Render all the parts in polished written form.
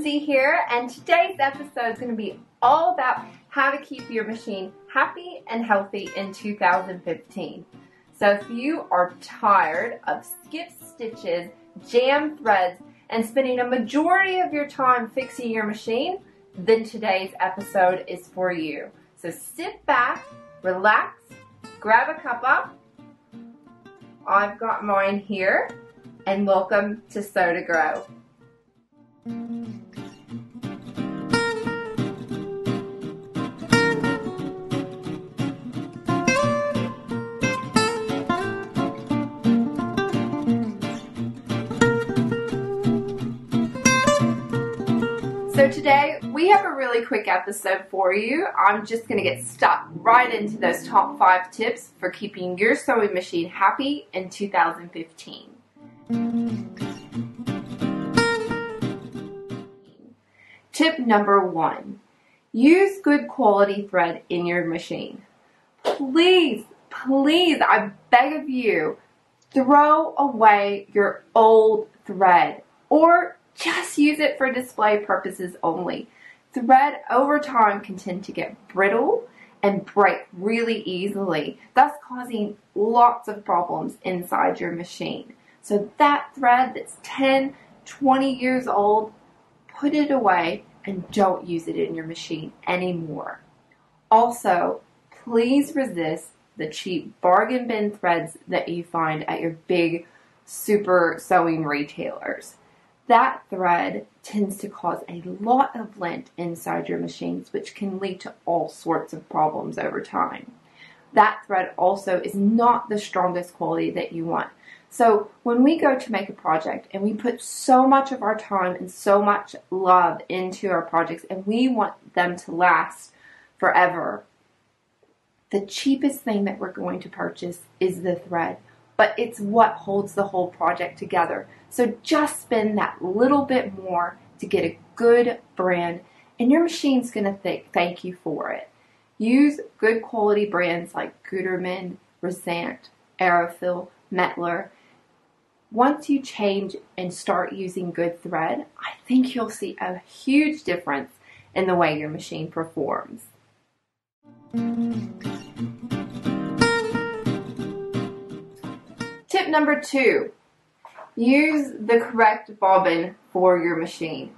Lindsay here, and today's episode is going to be all about how to keep your machine happy and healthy in 2015. So if you are tired of skipped stitches, jammed threads, and spending a majority of your time fixing your machine, then today's episode is for you. So sit back, relax, grab a cuppa. I've got mine here, and welcome to Sew to Grow. So today we have a really quick episode for you. I'm just going to get stuck right into those top 5 tips for keeping your sewing machine happy in 2015. Tip number 1, use good quality thread in your machine. Please, I beg of you, throw away your old thread or just use it for display purposes only. Thread over time can tend to get brittle and break really easily, thus causing lots of problems inside your machine. So that thread that's 10, 20 years old, put it away and don't use it in your machine anymore. Also, please resist the cheap bargain bin threads that you find at your big super sewing retailers. That thread tends to cause a lot of lint inside your machines, which can lead to all sorts of problems over time. That thread also is not the strongest quality that you want. So when we go to make a project and we put so much of our time and so much love into our projects and we want them to last forever, the cheapest thing that we're going to purchase is the thread. But it's what holds the whole project together. So just spend that little bit more to get a good brand, and your machine's going to thank you for it. Use good quality brands like Gutermann, Resant, Aerofil, Metler. Once you change and start using good thread, I think you'll see a huge difference in the way your machine performs. Tip number 2, use the correct bobbin for your machine.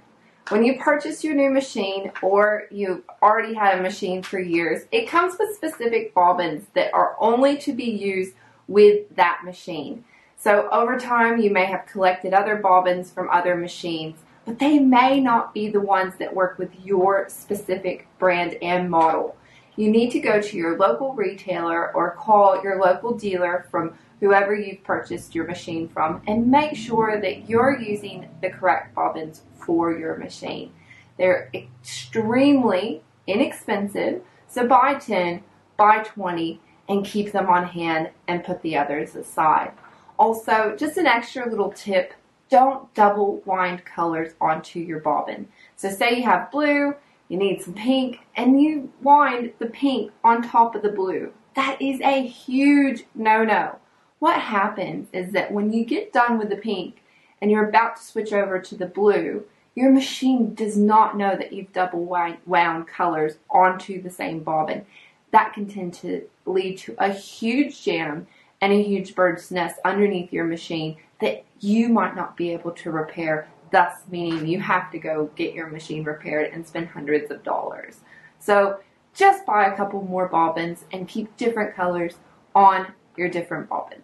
When you purchase your new machine or you've already had a machine for years, it comes with specific bobbins that are only to be used with that machine. So over time you may have collected other bobbins from other machines, but they may not be the ones that work with your specific brand and model. You need to go to your local retailer or call your local dealer from whoever you've purchased your machine from and make sure that you're using the correct bobbins for your machine. They're extremely inexpensive, so buy 10, buy 20, and keep them on hand and put the others aside. Also, just an extra little tip, don't double wind colors onto your bobbin. So say you have blue, you need some pink, and you wind the pink on top of the blue. That is a huge no-no. What happens is that when you get done with the pink and you're about to switch over to the blue, your machine does not know that you've double wound colors onto the same bobbin. That can tend to lead to a huge jam and a huge bird's nest underneath your machine that you might not be able to repair, thus meaning you have to go get your machine repaired and spend hundreds of dollars. So just buy a couple more bobbins and keep different colors on your different bobbins.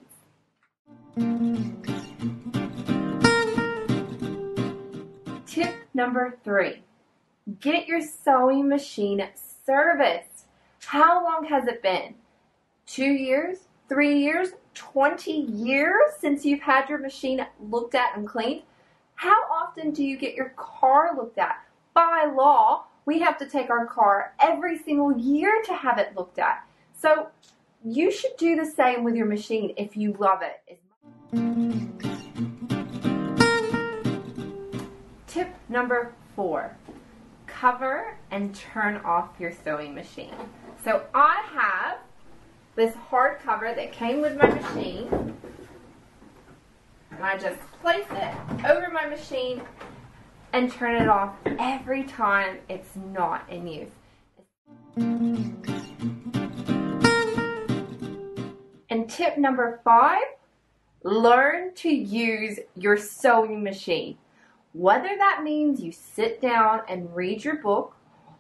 Tip number 3, get your sewing machine serviced. How long has it been? 2 years? 3 years? 20 years since you've had your machine looked at and cleaned? How often do you get your car looked at? By law, we have to take our car every single year to have it looked at. So you should do the same with your machine if you love it. Tip number 4, cover and turn off your sewing machine. So I have this hard cover that came with my machine, and I just place it over my machine and turn it off every time it's not in use. And tip number 5, learn to use your sewing machine. Whether that means you sit down and read your book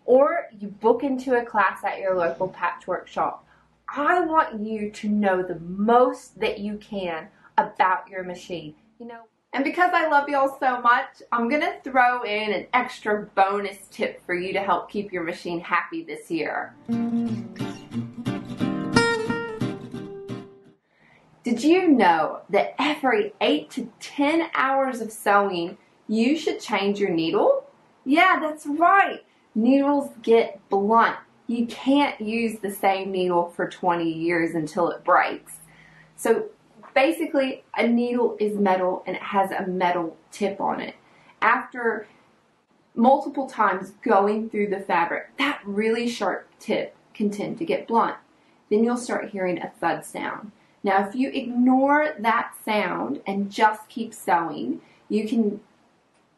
or you book into a class at your local patchwork shop, I want you to know the most that you can about your machine. And because I love y'all so much, I'm going to throw in an extra bonus tip for you to help keep your machine happy this year. Did you know that every 8 to 10 hours of sewing, you should change your needle? Yeah, that's right. Needles get blunt. You can't use the same needle for 20 years until it breaks. So basically, a needle is metal and it has a metal tip on it. After multiple times going through the fabric, that really sharp tip can tend to get blunt. Then you'll start hearing a thud sound. Now, if you ignore that sound and just keep sewing, you can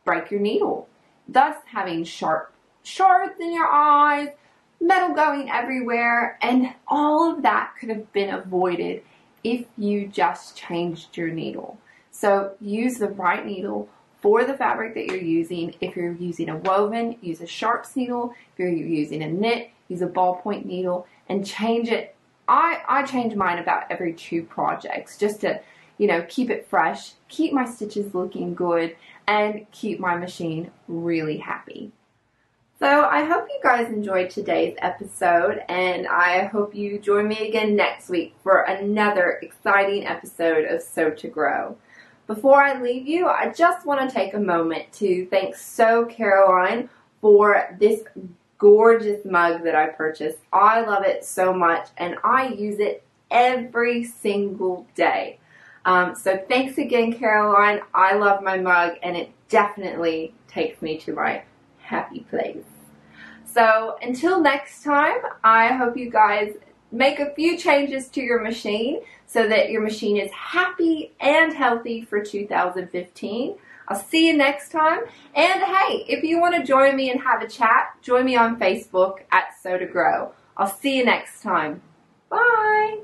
break your needle, thus having sharp shards in your eyes, metal going everywhere, and all of that could have been avoided if you just changed your needle. So use the right needle for the fabric that you're using. If you're using a woven, use a sharps needle. If you're using a knit, use a ballpoint needle and change it. I change mine about every 2 projects just to, keep it fresh, keep my stitches looking good, and keep my machine really happy. So I hope you guys enjoyed today's episode, and I hope you join me again next week for another exciting episode of Sew to Grow. Before I leave you, I just want to take a moment to thank Sew Caroline for this gorgeous mug that I purchased. I love it so much, and I use it every single day. So thanks again, Caroline. I love my mug, and it definitely takes me to my happy place. So until next time, I hope you guys make a few changes to your machine so that your machine is happy and healthy for 2015. I'll see you next time. And hey, if you want to join me and have a chat, join me on Facebook at Sew to Grow. I'll see you next time. Bye.